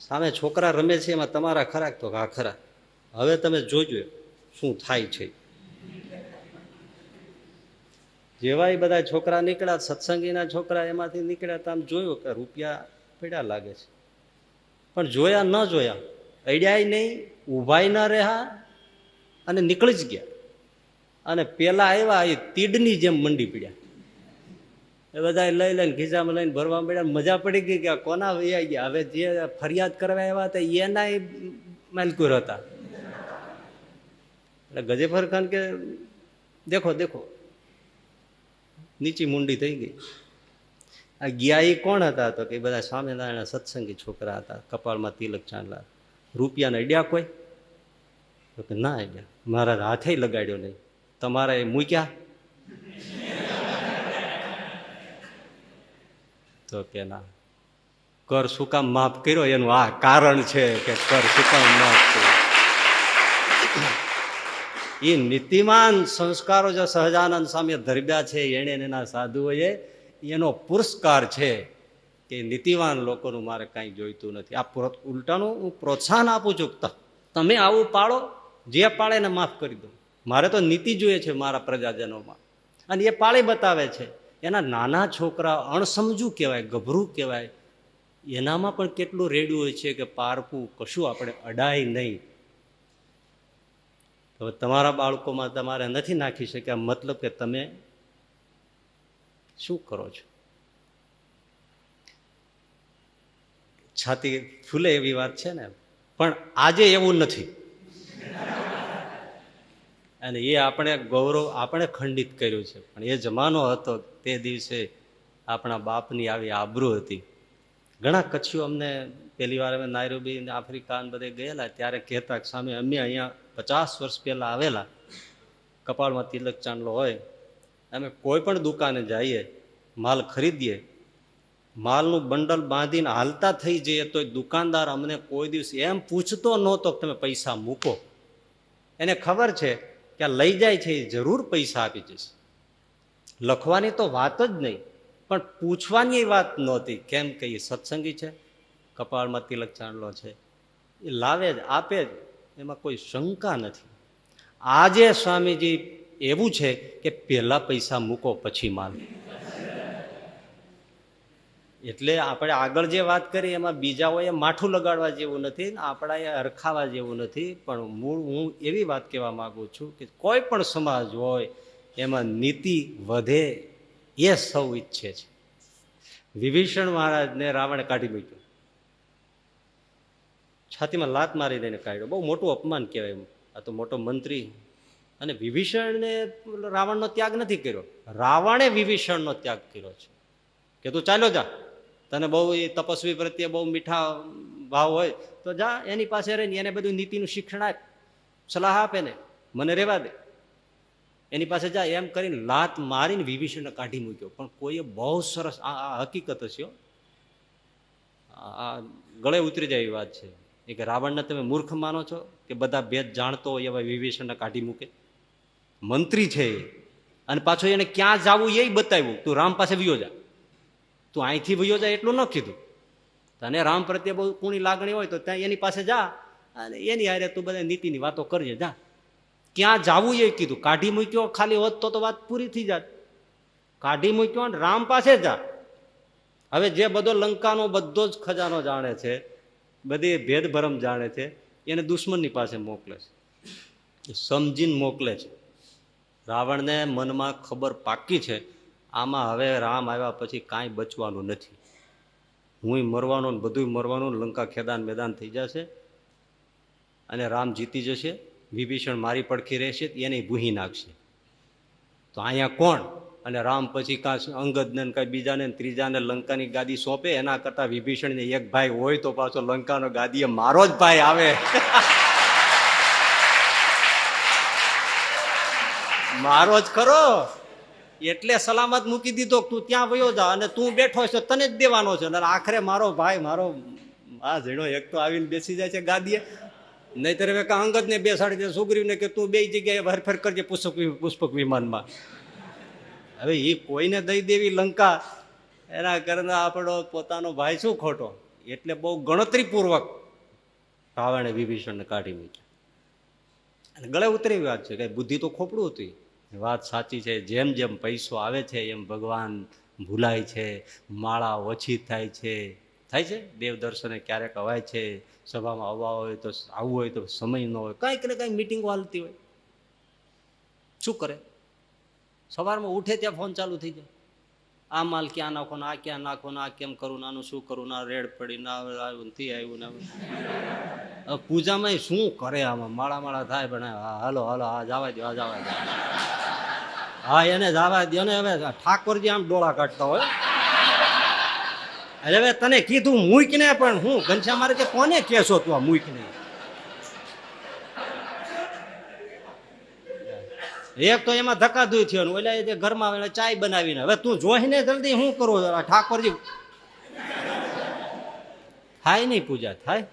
સામે છોકરા રમે છે એમાં તમારા ખરા? તો હા ખરા. હવે તમે જોજો શું થાય છે. જેવા એ બધા છોકરા નીકળ્યા, સત્સંગીના છોકરા એમાંથી નીકળ્યા, તો આમ જોયું કે રૂપિયા પડ્યા લાગે છે. પણ જોયા ન જોયા, અડ્યાય નહીં, ઊભાય ન રહ્યા અને નીકળી જ ગયા. અને પેલા આવ્યા એ તીડની જેમ મંડી પડ્યા. એ બધા લઈ લઈને ખિસ્સામાં લઈને ભરવા મળ્યા. મજા પડી ગઈ કે આ કોના વૈયા ગયા. હવે જે ફરિયાદ કરવા આવ્યા હતા એના માલકુર હતા. એટલે ગજેફર ખાન કે દેખો દેખો, નીચી મુંડી થઈ ગઈ. આ ગયા એ કોણ હતા? તો કે બધા સ્વામિનારાયણ સત્સંગી છોકરા હતા, કપાળમાં તિલક ચાંદલા. રૂપિયાને અડ્યા કોઈ? તો કે ના અડ્યા, મારા હાથે લગાડ્યો નહીં, તમારે મૂક્યા? તો કે ના, કર શું કામ માફ કર્યો એનું આ કારણ છે કે કર શું કામ માફ કર્યો. એ નીતિમાન સંસ્કારો જો સહજાનંદ સ્વામી ધર્યા છે એને એના સાધુઓએ, એનો પુરસ્કાર છે કે નીતિવાન લોકોનું મારે કાંઈ જોઈતું નથી. આ ઉલટાનું હું પ્રોત્સાહન આપું છું, તમે આવું પાળો, જે પાળે એને માફ કરી દો. મારે તો નીતિ જોઈએ છે મારા પ્રજાજનોમાં, અને એ પાળી બતાવે છે. એના નાના છોકરા અણસમજુ કહેવાય, ગભરું કહેવાય, એનામાં પણ કેટલું રેડ્યું હોય છે કે પારકું કશું આપણે અડાય નહીં. હવે તમારા બાળકોમાં તમારે નથી નાખી શક્યા, મતલબ કે તમે શું કરો છો? છાતી ફૂલે એવી વાત છે ને, પણ આજે એવું નથી. અને એ આપણે ગૌરવ આપણે ખંડિત કર્યું છે. પણ એ જમાનો હતો, તે દિવસે આપણા બાપની આવી આબરૂ હતી. ઘણા કચ્છીઓ અમને પહેલી વાર અમે નાયરોબી આફ્રિકા બધે ગયેલા ત્યારે કહેતા કે સામે અમે અહીંયા 50 વર્ષ પહેલા આવેલા, કપાળમાં તિલક ચાંદલો હોય, અમે કોઈ પણ દુકાને જઈએ, માલ ખરીદીએ, માલનું બંડલ બાંધીને હાલતા થઈ જઈએ તો દુકાનદાર અમને કોઈ દિવસ એમ પૂછતો નહોતો કે તમે પૈસા મૂકો. એને ખબર છે કે આ લઈ જાય છે એ જરૂર પૈસા આપી જશે. લખવાની તો વાત જ નહીં, પણ પૂછવાની વાત નહોતી. કેમ કે એ સત્સંગી છે, કપાળમાં તિલક ચાંદલો છે, એ લાવે જ આપે જ, એમાં કોઈ શંકા નથી. આજે સ્વામીજી એવું છે કે પહેલા પૈસા મૂકો પછી માલ. એટલે આપણે આગળ જે વાત કરી એમાં બીજાઓએ માઠું લગાડવા જેવું નથી, આપણાએ હરખાવા જેવું નથી. પણ મૂળ હું એવી વાત કહેવા માંગુ છું કે કોઈ પણ સમાજ હોય એમાં નીતિ વધે એ સૌ ઈચ્છે છે. વિભીષણ મહારાજને રાવણે કાઢી મૂક્યો, છાતીમાં લાત મારી દઈને કાઢ્યો. બહુ મોટું અપમાન કહેવાય. આ તો મોટો મંત્રી, અને વિભીષણને રાવણનો ત્યાગ નથી કર્યો, રાવણે વિભીષણનો ત્યાગ કર્યો છે કે તું ચાલ્યો જા, તને બહુ એ તપસ્વી પ્રત્યે બહુ મીઠા ભાવ હોય તો જા, એની પાસે રહીને એને બધું નીતિનું શિક્ષણ આપ, સલાહ આપે ને, મને રહેવા દે, એની પાસે જા, એમ કરીને લાત મારીને વિભીષણને કાઢી મૂક્યો. પણ કોઈએ બહુ સરસ, આ હકીકત હશે, આ ગળે ઉતરી જાય એવી વાત છે એ કે રાવણને તમે મૂર્ખ માનો છો કે બધા ભેદ જાણતો હોય એવા વિભીષણને કાઢી મૂકે? મંત્રી છે એ, અને પાછો એને ક્યાં જવું એ બતાવ્યું, તું રામ પાસે વયો જા, તું અહીંથી વયો જા એટલું ન કીધું. તને રામ પ્રત્યે બહુ કુણી લાગણી હોય તો ત્યાં એની પાસે જા અને એની હારે તું બધા નીતિની વાતો કરજે, જા. ક્યાં જવું એ કીધું, કાઢી મૂક્યો ખાલી હોત તો વાત પૂરી થઈ જાત. કાઢી મૂક્યો અને રામ પાસે જા. હવે જે બધો લંકાનો બધો જ ખજાનો જાણે છે, બધી ભેદભરમ જાણે છે, એને દુશ્મનની પાસે મોકલે છે, સમજીને મોકલે છે. રાવણને મનમાં ખબર પાકી છે આમાં હવે રામ આવ્યા પછી કાંઈ બચવાનું નથી, હું મરવાનું, બધું મરવાનું, લંકા ખેદાન મેદાન થઈ જશે અને રામ જીતી જશે, વિભીષણ મારી પડખી રહેશે, એને ભૂહી નાખશે. તો અહીંયા કોણ? અને રામ પછી કાં અંગદને કાંઈ બીજાને ત્રીજાને લંકાની ગાદી સોંપે, એના કરતાં વિભીષણને એક ભાઈ હોય તો પાછો લંકાનો ગાદીએ મારો જ ભાઈ આવે, મારો જ ખરો, એટલે સલામત મૂકી દીધો. તું ત્યાં વયો જા અને તું બેઠો છે તને જ દેવાનો છે. અને આખરે મારો ભાઈ, મારો આ ઝીણો એક તો આવીને બેસી જાય છે ગાદીએ, નહીતર હવે અંગદને બેસાડી દે, સુગ્રીવને કે તું બે જગ્યાએ હરફેર કરજે પુષ્પક વિમાનમાં. હવે એ કોઈને દઈ દેવી લંકા, એના કરતા આપણો પોતાનો ભાઈ શું ખોટો? એટલે બહુ ગણતરીપૂર્વક રાવણે વિભીષણને કાઢી મૂક્યા. અને ગળે ઉતરી વાત છે કે બુદ્ધિ તો ખોપડું હતું. વાત સાચી છે, જેમ જેમ પૈસો આવે છે એમ ભગવાન ભૂલાય છે, માળા ઓછી થાય છે, થાય છે દેવ દર્શને ક્યારેક અવાય છે, સભામાં આવવા હોય તો આવવું હોય તો સમય ન હોય, કાંઈક ને કાંઈક મિટિંગો હાલતી હોય. શું કરે? સવારમાં ઉઠે ત્યાં ફોન ચાલુ થઈ જાય. આ માલ ક્યાં નાખો ને, આ ક્યાં નાખો ને, આ કેમ કરું, નાનું શું કરું, ના રેડ પડી, ના આવ્યું થી આવ્યું ને. પૂજામાં શું કરે? આમાં માળા થાય, પણ હાલો હાલો આ જવા દો, આ જવા દો, હા એને જવા દો ને. હવે ઠાકોરજી આમ ડોળા કાઢતા હોય. અરે હવે તને કીધું મૂક ને, પણ હું ઘનશ્યામ મારે કે કોને કેશો તું આ મૂક ને? એક તો એમાં ધક્કાધુઈ થયો ને ઓલા જે ઘરમાં ચાય બનાવીને, હવે તું જોઈને જલ્દી શું કરું? ઠાકોરજી થાય નહીં, પૂજા થાય,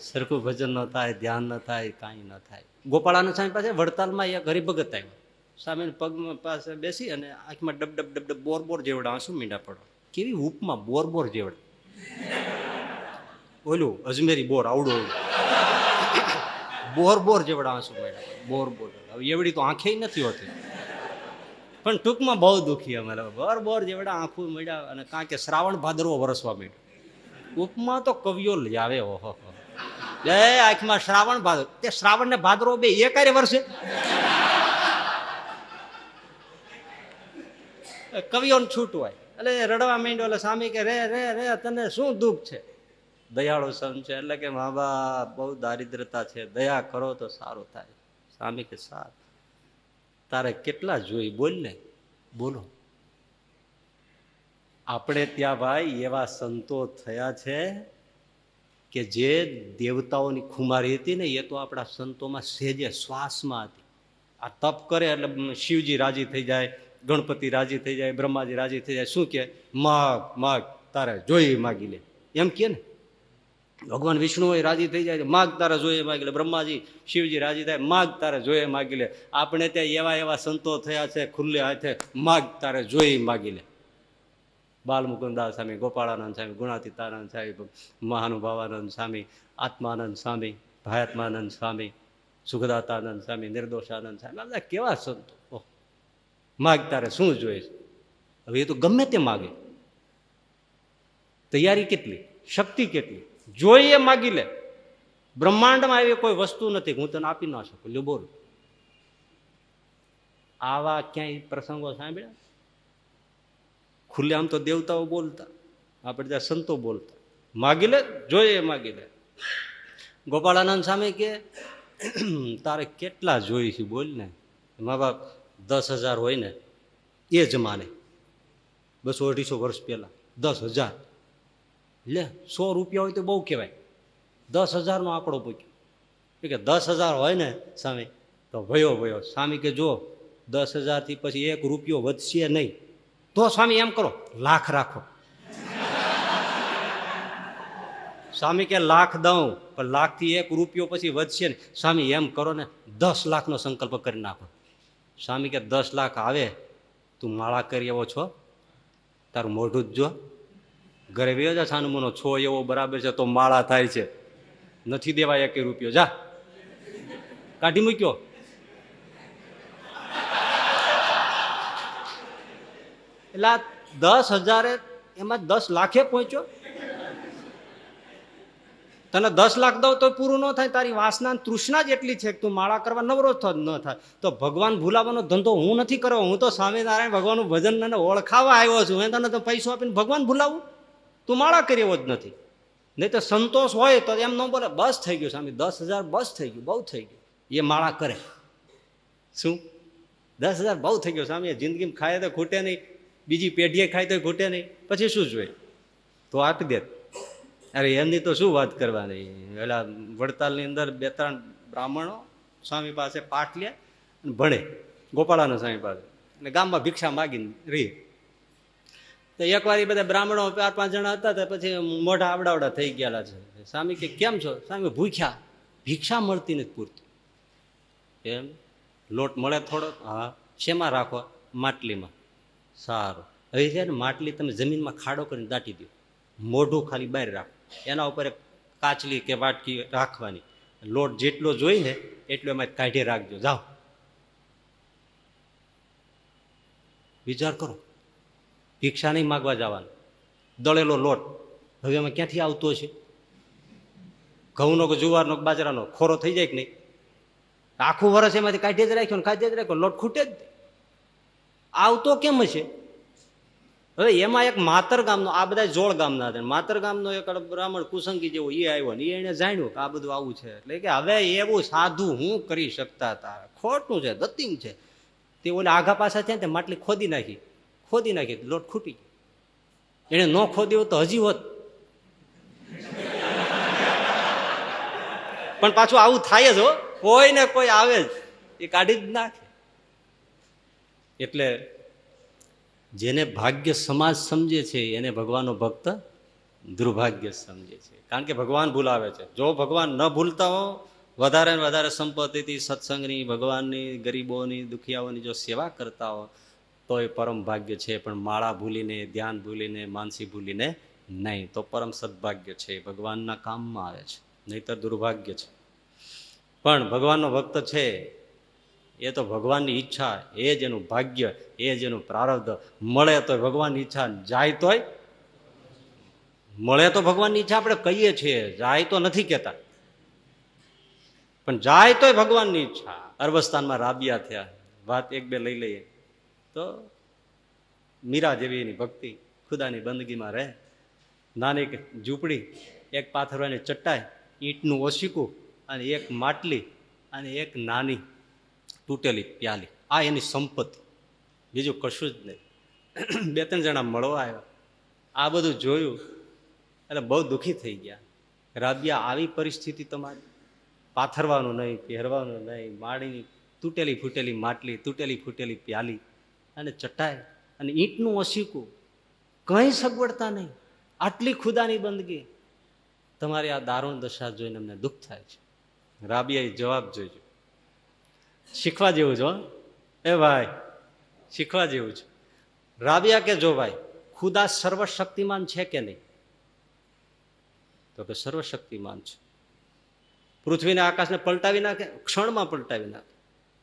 સરખું ભજન ન થાય, ધ્યાન ન થાય, કાંઈ ન થાય. ગોપાળાનંદ સ્વામી પાસે વડતાલમાં એક હરિભગત આવ્યો, સામે પગ પાસે બેસી અને આંખમાં ડબ ડબ ડબ ડબ બોર જેવડા આંસુ મીંડા પડો. કેવી ઉપમાં બોર જેવડા, ઓલું અજમેરી બોર આવડો બોર જેવડા આંસુ મીંડા, બોર. હવે એવડી તો આંખે નથી હોતી, પણ ટૂંકમાં બહુ દુઃખી અમે બોર જેવડા આંખું મળ્યા. અને કારણ કે શ્રાવણ ભાદરવો વરસવા માંડ્યો. ઉપમાં તો કવિઓ લઈ આવે, ઓહો બે આંખમાં શ્રાવણ ભાદર. તે શ્રાવણ ને ભાદરવો બે એકારે વર્ષે કવિઓને છૂટ હોય એટલે રડવા માંડ્યો. એટલે સ્વામી કે રે રે રે તને શું દુઃખ છે? દયાળુ સંત છે એટલે કે મા બાપ બહુ દારિદ્રતા છે, દયા કરો તો સારું થાય. સ્વામી કે સાથ તારે કેટલા જોઈ બોલ ને, બોલો. આપણે ત્યાં ભાઈ એવા સંતો થયા છે કે જે દેવતાઓની ખુમારી હતી ને એ તો આપણા સંતોમાં સેજે શ્વાસમાં હતી. આ તપ કરે એટલે શિવજી રાજી થઈ જાય, ગણપતિ રાજી થઈ જાય, બ્રહ્માજી રાજી થઈ જાય. શું કે? માગ તારે જોઈ માગી લે, એમ કે ને. ભગવાન વિષ્ણુ હોય રાજી થઈ જાય, માગ તારે જોઈએ માગી લે. બ્રહ્માજી શિવજી રાજી થાય, માગ તારે જોઈએ માગી લે. આપણે ત્યાં એવા સંતો થયા છે ખુલ્લે હાથે માગ તારે જોઈ માગી લે. બાલમુકુદાસ સ્વામી, ગોપાળાનંદ સ્વામી, ગુણાતીતાનંદ સ્વામી, મહાનુભાવાનંદ સ્વામી, આત્માનંદ સ્વામી, ભાયાત્માનંદ સ્વામી, સુખદાતાનંદ સ્વામી, નિર્દોષાનંદ સ્વામી, બધા કેવા સંતો. માગ તારે શું જોઈએ? હવે એ તો ગમે તે માગે, તૈયારી કેટલી, શક્તિ કેટલી, જોઈએ માગી લે. બ્રહ્માંડમાં આવી કોઈ વસ્તુ નથી હું તને આપી ના શકું. લ્યો બોલ. આવા ક્યાંય પ્રસંગો સાંભળ્યા? ખુલ્લે આમ તો દેવતાઓ બોલતા, આપણે ત્યાં સંતો બોલતા, માગી લે, જોઈએ માગી લે. ગોપાળાનંદ સ્વામી કે તારે કેટલા જોઈ છે બોલ ને. મા બાપ 10,000 હોય ને એ જમાને 200-250 વર્ષ પહેલા 10,000 લે, 100 રૂપિયા હોય તો બહુ કહેવાય. 10,000 નો આંકડો પૂછ્યો કે 10,000 હોય ને સ્વામી તો ભયો. સ્વામી કે જો 10,000 થી પછી 1 રૂપિયો વધશે નહીં તો સ્વામી એમ કરો 1,00,000 રાખો. સ્વામી કે 1,00,000 દઉં પણ 1,00,000 થી 1 રૂપિયો પછી વધશે ને. સ્વામી એમ કરો ને 10,00,000 નો સંકલ્પ કરી નાખો. સ્વામી કે 10,00,000 આવે તું માળા કરી એવો છો? તારું મોઢું જ જો. ઘરે વ્યો જા છાનુમુનો છો એવો બરાબર છે તો માળા થાય છે. નથી દેવાય 1 રૂપિયો, જા કાઢી મૂક્યો. એટલે 10,000 એમાં 10,00,000 પહોંચ્યો. તને 10,00,000 દઉં તો પૂરું ન થાય. તારી વાસના તૃષ્ણા જ એટલી છે કે તું માળા કરવા નવરો ન થાય. તો ભગવાન ભૂલાવાનો ધંધો હું નથી કરવો. હું તો સ્વામિનારાયણ ભગવાનનું ભજન અને ઓળખાવા આવ્યો છું. તને તો પૈસો આપીને ભગવાન ભૂલાવું? તું માળા કરી એવો જ નથી. નહીં તો સંતોષ હોય તો એમ ન બોલે બસ થઈ ગયું સ્વામી 10,000 બસ થઈ ગયું, બહુ થઈ ગયું. એ માળા કરે. શું 10,000 બહુ થઈ ગયું સ્વામી? જિંદગીમાં ખાય તો ખૂટે નહીં, બીજી પેઢીએ ખાય તો ખૂટે નહીં, પછી શું જોઈએ? તો આપી દે. અરે એમની તો શું વાત કરવાની. પેલા વડતાલની અંદર 2-3 બ્રાહ્મણો સ્વામી પાસે પાઠ લે અને ભણે, ગોપાળાનંદ સ્વામી પાસે, અને ગામમાં ભિક્ષા માગીને રહી. તો એકવાર એ બધા બ્રાહ્મણો 4-5 જણા હતા તો પછી મોઢા આવડાવડા થઈ ગયેલા છે. સ્વામી કે કેમ છો? સ્વામી ભૂખ્યા, ભિક્ષા મળતી નથી પૂરતી. એમ લોટ મળે થોડો? હા. શેમાં રાખો? માટલીમાં. સારું. હવે છે ને માટલી તમે જમીનમાં ખાડો કરીને દાટી દો, મોઢું ખાલી બહાર રાખો, એના ઉપર એક કાચલી કે વાટકી રાખવાની. લોટ જેટલો જોઈને એટલો એમાં કાઢી રાખજો. જાઓ વિચાર કરો. ભિક્ષા નહીં માગવા જવાનું. દળેલો લોટ હવે એમાં ક્યાંથી આવતો છે? ઘઉંનો કે જુવારનો કે બાજરાનો ખોરો થઈ જાય કે નહીં? આખું વર્ષ એમાંથી કાઢી જ રાખ્યો ને કાઢી જ રાખ્યો, લોટ ખૂટે જ. આવતો કેમ છે? હવે એમાં એક માતર ગામનો, આ બધા જોડ ગામના હતા, માતર ગામનો એક બ્રાહ્મણ કુસંગી જેવો એ આવ્યો ને એને જાણ્યું કે આ બધું આવું છે, એટલે કે હવે એવું સાધુ હું કરી શકતા હતા, ખોટું છે, દત્તિંગ છે. તે ઓલે આઘા પાછા છે ને તે માટલી ખોદી નાખી લોટ ખૂટી ગયો. એને ન ખોદી હોત તો હજી હોત. પણ પાછું આવું થાય જ હો, કોઈ ને કોઈ આવે જ, એ કાઢી જ નાખે. એટલે જેને ભાગ્ય સમાજ સમજે છે એને ભગવાનનો ભક્ત દુર્ભાગ્ય સમજે છે, કારણ કે ભગવાન ભૂલાવે છે. જો ભગવાન ન ભૂલતા હો, વધારે ને વધારે સંપત્તિથી, સત્સંગની, ભગવાનની, ગરીબોની, દુખિયાઓની જો સેવા કરતા હો તો એ પરમ ભાગ્ય છે. પણ માળા ભૂલીને, ધ્યાન ભૂલીને, માનસી ભૂલીને નહીં, તો પરમ સદભાગ્ય છે, ભગવાનના કામમાં આવે છે, નહીતર દુર્ભાગ્ય છે. પણ ભગવાનનો ભક્ત છે એ તો ભગવાનની ઈચ્છા, એ જ એનું ભાગ્ય, એ જ એનું પ્રારબ્ધ. મળે તો ભગવાનની ઈચ્છા, જાય તોય મળે તો ભગવાનની ઈચ્છા આપણે કહીએ છીએ, જાય તો નથી કહેતા, પણ જાય તોય ભગવાનની ઈચ્છા. અરબસ્તાનમાં રાબિયા થયા, વાત એક બે લઈ લઈએ તો મીરા જેવી એની ભક્તિ, ખુદાની બંદગીમાં રહે. નાની ઝૂંપડી, એક પાથરવાની ચટ્ટાઈ, ઈંટનું ઓશીકું અને એક માટલી અને એક નાની તૂટેલી પ્યાલી, આ એની સંપત્તિ, બીજું કશું જ નહીં. બે ત્રણ જણા મળવા આવ્યા, આ બધું જોયું એટલે બહુ દુઃખી થઈ ગયા. રાબિયા, આવી પરિસ્થિતિ તમારી, પાથરવાનું નહીં, પહેરવાનું નહીં, માળીની તૂટેલી ફૂટેલી માટલી, તૂટેલી ફૂટેલી પ્યાલી અને ચટાઈ અને ઈંટનું ઓશીકું, કંઈ સગવડતા નહીં, આટલી ખુદાની બંદગી, તમારી આ દારૂણ દશા જોઈને અમને દુઃખ થાય છે. રાબિયાએ જવાબ જોઈજો, શીખવા જેવું છે. એ ભાઈ, શીખવા જેવું છે. રાબિયા કે જો ભાઈ, ખુદા સર્વશક્તિમાન છે કે નહીં? તો કે સર્વશક્તિમાન છે. પૃથ્વીને આકાશને પલટાવી નાખે, ક્ષણમાં પલટાવી નાખે.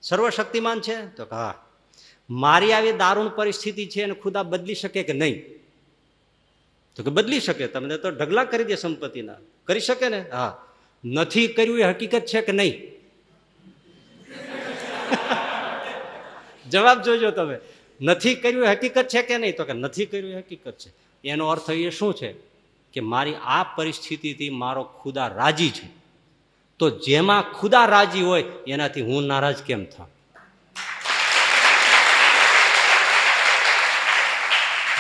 સર્વશક્તિમાન છે? તો કે હા. મારી આવી દારૂણ પરિસ્થિતિ છે અને ખુદા બદલી શકે કે નહીં? તો કે બદલી શકે, તમને તો ઢગલા કરી દે સંપત્તિના, કરી શકે ને? હા. નથી કર્યું એ હકીકત છે કે નહીં? જવાબ જોજો તમે, નથી કર્યું એ હકીકત છે કે નહીં? તો કે નથી કર્યું એ હકીકત છે. એનો અર્થ એ શું છે કે મારી આ પરિસ્થિતિથી મારો ખુદા રાજી છે, તો જેમાં ખુદા રાજી હોય એનાથી હું નારાજ કેમ થાઉં?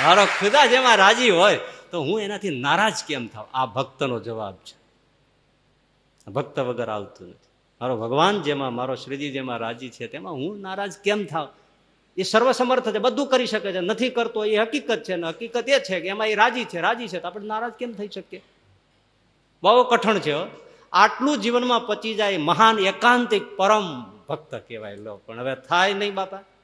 મારો ખુદા જેમાં રાજી હોય તો હું એનાથી નારાજ કેમ થાઉં? આ ભક્તનો જવાબ છે. ભક્ત વગર આવતું નથી. મારો ભગવાન જેમાં, મારો શ્રીજી જેમાં રાજી છે તેમાં હું નારાજ કેમ થાઉં? એ સર્વસમર્થ છે, બધું કરી શકે છે, નથી કરતો એ હકીકત છે, ને હકીકત એ છે કે એમાં એ રાજી છે તો આપણે નારાજ કેમ થઈ શકીએ? બહુ કઠણ છે. આટલું જીવનમાં પચી જાય, મહાન એકાંતિક પરમ ભક્ત કહેવાય લો, પણ હવે થાય નહીં બાપા.